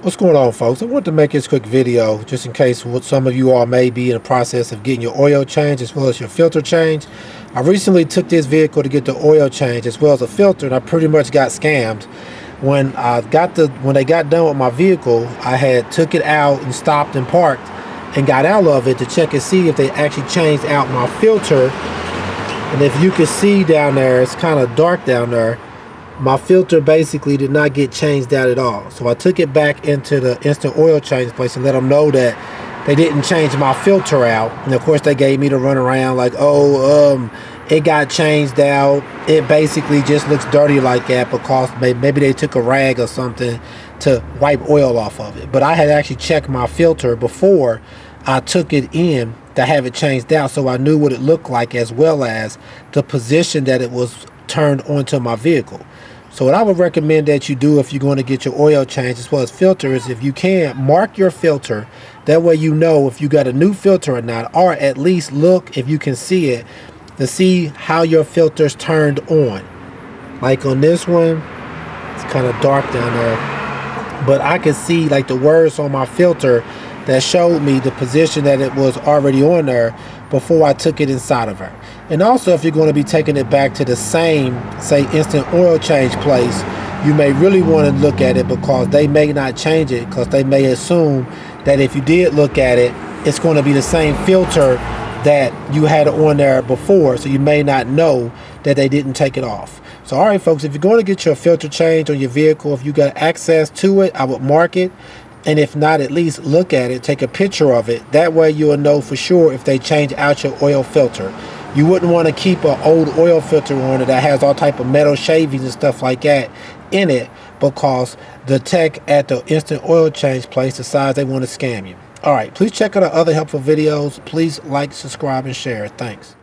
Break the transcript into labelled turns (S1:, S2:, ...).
S1: What's going on, folks? I want to make this quick video just in case some of you all may be in the process of getting your oil change as well as your filter change. I recently took this vehicle to get the oil change as well as a filter, and I pretty much got scammed. When they got done with my vehicle, I had took it out and stopped and parked and got out of it to check and see if they actually changed out my filter. And if you can see down there, it's kind of dark down there. My filter basically did not get changed out at all. So I took it back into the instant oil change place and let them know that they didn't change my filter out. And of course they gave me to run around like, it got changed out. It basically just looks dirty like that because maybe they took a rag or something to wipe oil off of it. But I had actually checked my filter before I took it in to have it changed out, so I knew what it looked like as well as the position that it was turned onto my vehicle. So what I would recommend that you do if you're going to get your oil change as well as filter is, if you can, mark your filter. That way you know if you got a new filter or not, or at least look if you can see it to see how your filter's turned on. Like on this one, it's kind of dark down there, but I can see like the words on my filter that showed me the position that it was already on there before I took it inside of her. And also, if you're going to be taking it back to the same, say, instant oil change place, you may really want to look at it because they may not change it, because they may assume that if you did look at it, it's going to be the same filter that you had on there before, so you may not know that they didn't take it off. So all right, folks, if you're going to get your filter change on your vehicle, if you got access to it, I would mark it. And if not, at least look at it, take a picture of it. That way you'll know for sure if they change out your oil filter. You wouldn't want to keep an old oil filter on it that has all type of metal shavings and stuff like that in it, because the tech at the instant oil change place decides they want to scam you. All right, please check out our other helpful videos. Please like, subscribe, and share. Thanks.